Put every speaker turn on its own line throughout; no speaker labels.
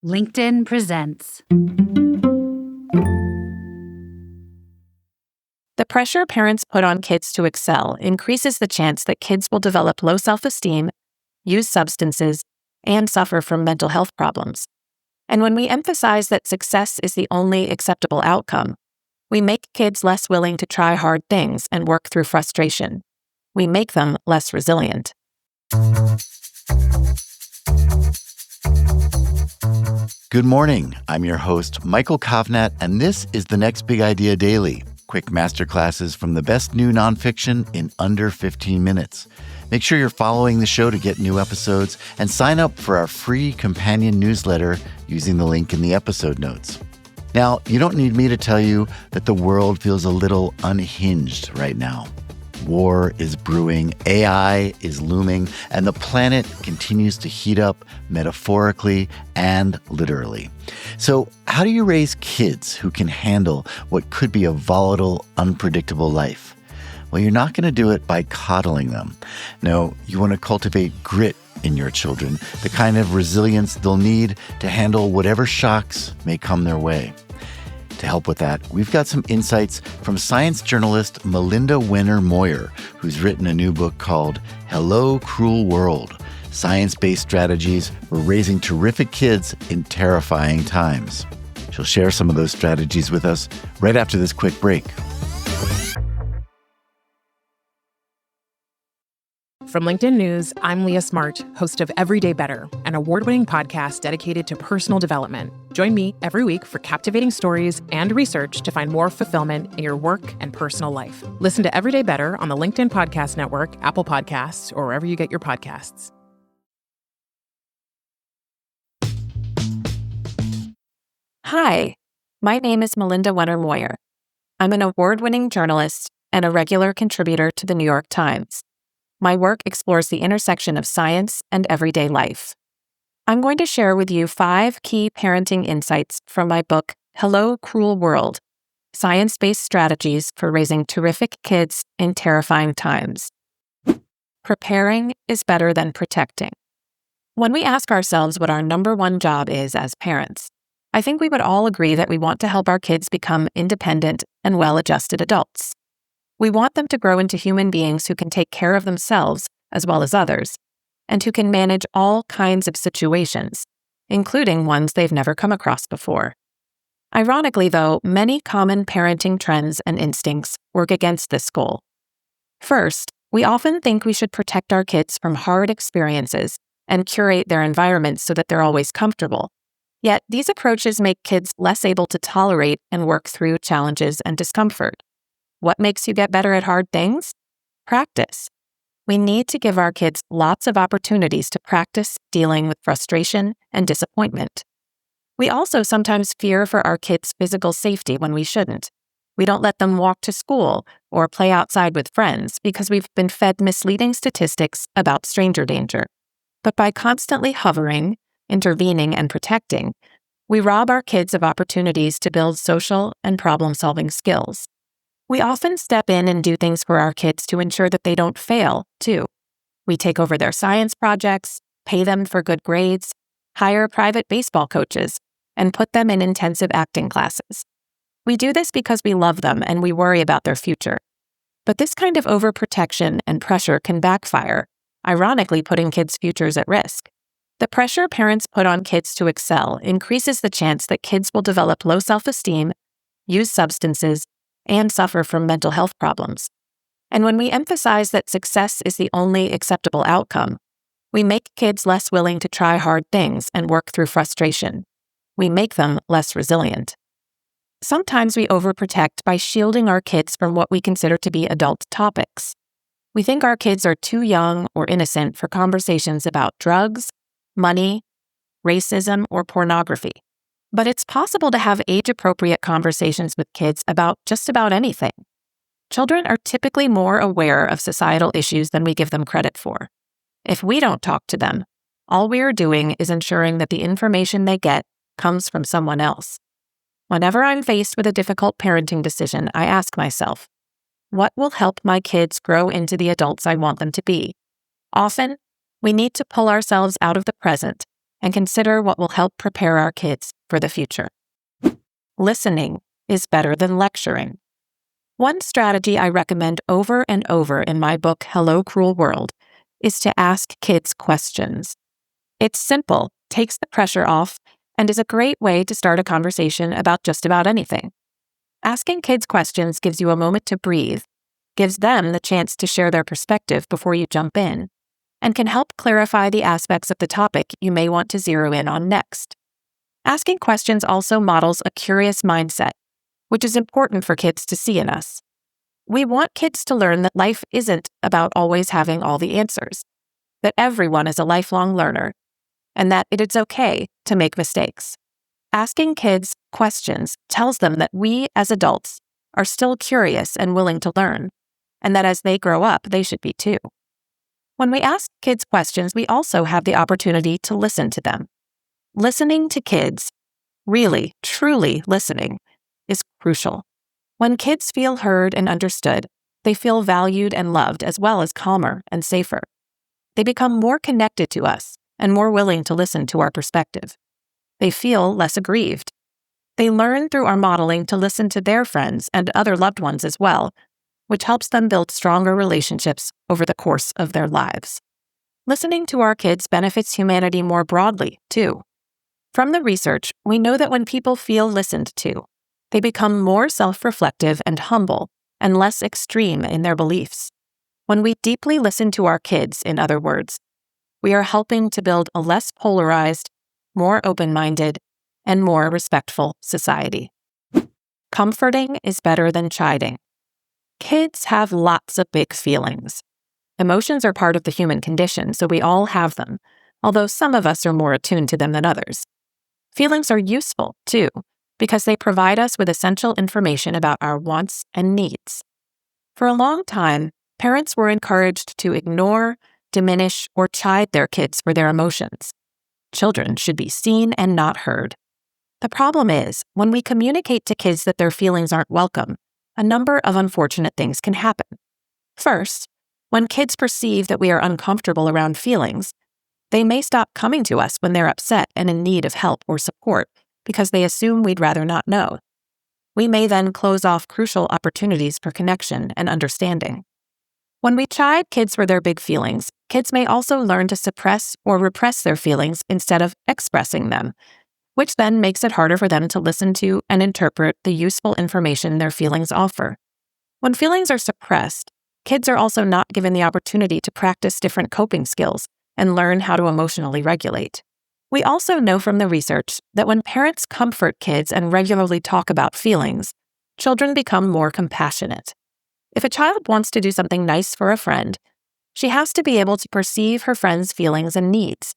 LinkedIn presents.
The pressure parents put on kids to excel increases the chance that kids will develop low self-esteem, use substances, and suffer from mental health problems. And when we emphasize that success is the only acceptable outcome, we make kids less willing to try hard things and work through frustration. We make them less resilient.
Good morning. I'm your host, Michael Kovnat, and this is the Next Big Idea Daily. Quick masterclasses from the best new nonfiction in under 15 minutes. Make sure you're following the show to get new episodes and sign up for our free companion newsletter using the link in the episode notes. Now, you don't need me to tell you that the world feels a little unhinged right now. War is brewing, AI is looming, and the planet continues to heat up metaphorically and literally. So, how do you raise kids who can handle what could be a volatile, unpredictable life? Well, you're not going to do it by coddling them. No, you want to cultivate grit in your children, the kind of resilience they'll need to handle whatever shocks may come their way. To help with that, we've got some insights from science journalist Melinda Wenner Moyer, who's written a new book called Hello, Cruel World: Science-Based Strategies for Raising Terrific Kids in Terrifying Times. She'll share some of those strategies with us right after this quick break.
From LinkedIn News, I'm Leah Smart, host of Everyday Better, an award-winning podcast dedicated to personal development. Join me every week for captivating stories and research to find more fulfillment in your work and personal life. Listen to Everyday Better on the LinkedIn Podcast Network, Apple Podcasts, or wherever you get your podcasts.
Hi, my name is Melinda Wenner Moyer. I'm an award-winning journalist and a regular contributor to the New York Times. My work explores the intersection of science and everyday life. I'm going to share with you 5 key parenting insights from my book, Hello, Cruel World: Science-Based Strategies for Raising Terrific Kids in Terrifying Times. Preparing is better than protecting. When we ask ourselves what our number one job is as parents, I think we would all agree that we want to help our kids become independent and well-adjusted adults. We want them to grow into human beings who can take care of themselves as well as others, and who can manage all kinds of situations, including ones they've never come across before. Ironically, though, many common parenting trends and instincts work against this goal. First, we often think we should protect our kids from hard experiences and curate their environments so that they're always comfortable. Yet, these approaches make kids less able to tolerate and work through challenges and discomfort. What makes you get better at hard things? Practice. We need to give our kids lots of opportunities to practice dealing with frustration and disappointment. We also sometimes fear for our kids' physical safety when we shouldn't. We don't let them walk to school or play outside with friends because we've been fed misleading statistics about stranger danger. But by constantly hovering, intervening, and protecting, we rob our kids of opportunities to build social and problem-solving skills. We often step in and do things for our kids to ensure that they don't fail, too. We take over their science projects, pay them for good grades, hire private baseball coaches, and put them in intensive acting classes. We do this because we love them and we worry about their future. But this kind of overprotection and pressure can backfire, ironically putting kids' futures at risk. The pressure parents put on kids to excel increases the chance that kids will develop low self-esteem, use substances, and suffer from mental health problems. And when we emphasize that success is the only acceptable outcome, we make kids less willing to try hard things and work through frustration. We make them less resilient. Sometimes we overprotect by shielding our kids from what we consider to be adult topics. We think our kids are too young or innocent for conversations about drugs, money, racism, or pornography. But it's possible to have age-appropriate conversations with kids about just about anything. Children are typically more aware of societal issues than we give them credit for. If we don't talk to them, all we are doing is ensuring that the information they get comes from someone else. Whenever I'm faced with a difficult parenting decision, I ask myself, what will help my kids grow into the adults I want them to be? Often, we need to pull ourselves out of the present and consider what will help prepare our kids for the future. Listening is better than lecturing. One strategy I recommend over and over in my book, Hello, Cruel World, is to ask kids questions. It's simple, takes the pressure off, and is a great way to start a conversation about just about anything. Asking kids questions gives you a moment to breathe, gives them the chance to share their perspective before you jump in, and can help clarify the aspects of the topic you may want to zero in on next. Asking questions also models a curious mindset, which is important for kids to see in us. We want kids to learn that life isn't about always having all the answers, that everyone is a lifelong learner, and that it is okay to make mistakes. Asking kids questions tells them that we, as adults, are still curious and willing to learn, and that as they grow up, they should be too. When we ask kids questions, we also have the opportunity to listen to them. Listening to kids, really, truly listening, is crucial. When kids feel heard and understood, they feel valued and loved as well as calmer and safer. They become more connected to us and more willing to listen to our perspective. They feel less aggrieved. They learn through our modeling to listen to their friends and other loved ones as well, which helps them build stronger relationships over the course of their lives. Listening to our kids benefits humanity more broadly, too. From the research, we know that when people feel listened to, they become more self-reflective and humble and less extreme in their beliefs. When we deeply listen to our kids, in other words, we are helping to build a less polarized, more open-minded, and more respectful society. Comforting is better than chiding. Kids have lots of big feelings. Emotions are part of the human condition, so we all have them, although some of us are more attuned to them than others. Feelings are useful, too, because they provide us with essential information about our wants and needs. For a long time, parents were encouraged to ignore, diminish, or chide their kids for their emotions. Children should be seen and not heard. The problem is, when we communicate to kids that their feelings aren't welcome, a number of unfortunate things can happen. First, when kids perceive that we are uncomfortable around feelings, they may stop coming to us when they're upset and in need of help or support because they assume we'd rather not know. We may then close off crucial opportunities for connection and understanding. When we chide kids for their big feelings, kids may also learn to suppress or repress their feelings instead of expressing them, which then makes it harder for them to listen to and interpret the useful information their feelings offer. When feelings are suppressed, kids are also not given the opportunity to practice different coping skills and learn how to emotionally regulate. We also know from the research that when parents comfort kids and regularly talk about feelings, children become more compassionate. If a child wants to do something nice for a friend, she has to be able to perceive her friend's feelings and needs.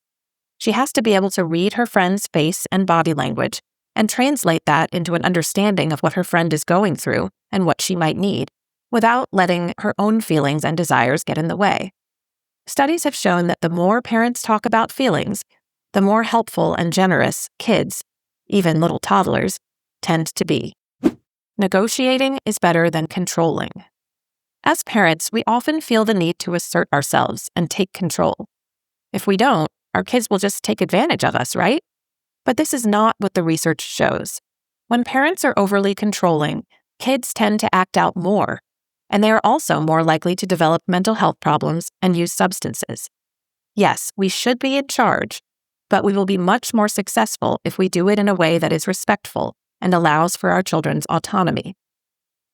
She has to be able to read her friend's face and body language and translate that into an understanding of what her friend is going through and what she might need, without letting her own feelings and desires get in the way. Studies have shown that the more parents talk about feelings, the more helpful and generous kids, even little toddlers, tend to be. Negotiating is better than controlling. As parents, we often feel the need to assert ourselves and take control. If we don't, our kids will just take advantage of us, right? But this is not what the research shows. When parents are overly controlling, kids tend to act out more, and they are also more likely to develop mental health problems and use substances. Yes, we should be in charge, but we will be much more successful if we do it in a way that is respectful and allows for our children's autonomy.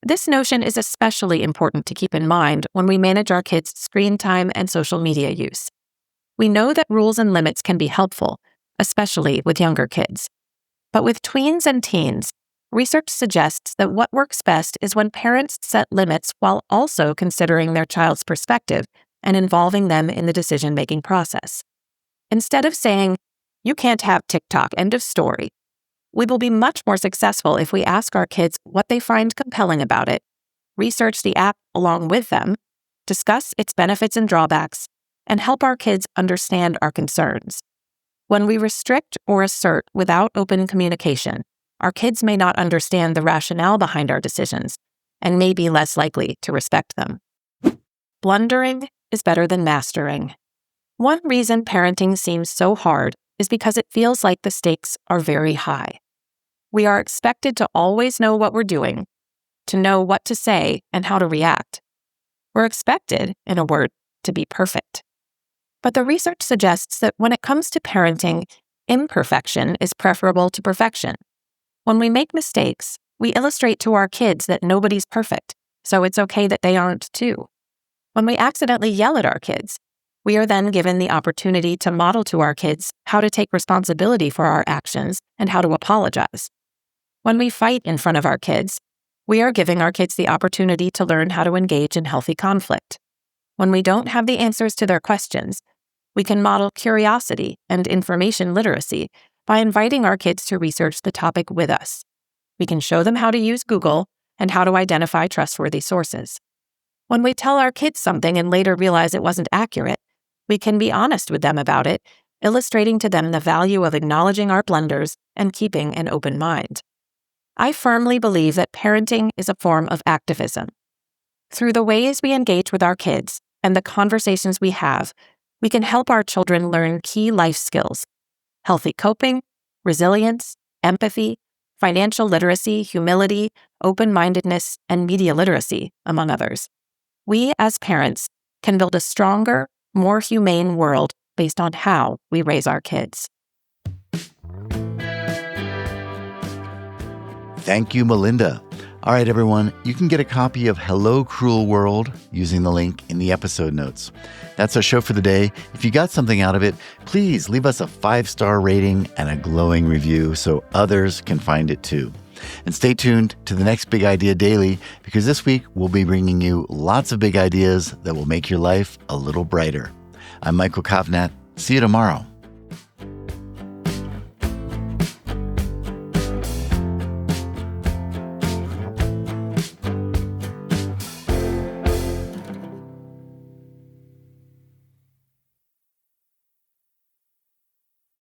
This notion is especially important to keep in mind when we manage our kids' screen time and social media use. We know that rules and limits can be helpful, especially with younger kids. But with tweens and teens, research suggests that what works best is when parents set limits while also considering their child's perspective and involving them in the decision-making process. Instead of saying, "You can't have TikTok, end of story," we will be much more successful if we ask our kids what they find compelling about it, research the app along with them, discuss its benefits and drawbacks, and help our kids understand our concerns. When we restrict or assert without open communication, our kids may not understand the rationale behind our decisions and may be less likely to respect them. Blundering is better than mastering. One reason parenting seems so hard is because it feels like the stakes are very high. We are expected to always know what we're doing, to know what to say and how to react. We're expected, in a word, to be perfect. But the research suggests that when it comes to parenting, imperfection is preferable to perfection. When we make mistakes, we illustrate to our kids that nobody's perfect, so it's okay that they aren't too. When we accidentally yell at our kids, we are then given the opportunity to model to our kids how to take responsibility for our actions and how to apologize. When we fight in front of our kids, we are giving our kids the opportunity to learn how to engage in healthy conflict. When we don't have the answers to their questions, we can model curiosity and information literacy by inviting our kids to research the topic with us. We can show them how to use Google and how to identify trustworthy sources. When we tell our kids something and later realize it wasn't accurate, we can be honest with them about it, illustrating to them the value of acknowledging our blunders and keeping an open mind. I firmly believe that parenting is a form of activism. Through the ways we engage with our kids and the conversations we have, we can help our children learn key life skills: healthy coping, resilience, empathy, financial literacy, humility, open-mindedness, and media literacy, among others. We, as parents, can build a stronger, more humane world based on how we raise our kids.
Thank you, Melinda. All right, everyone, you can get a copy of Hello, Cruel World using the link in the episode notes. That's our show for the day. If you got something out of it, please leave us a 5-star rating and a glowing review so others can find it too. And stay tuned to the next Big Idea Daily, because this week we'll be bringing you lots of big ideas that will make your life a little brighter. I'm Michael Kovnat. See you tomorrow.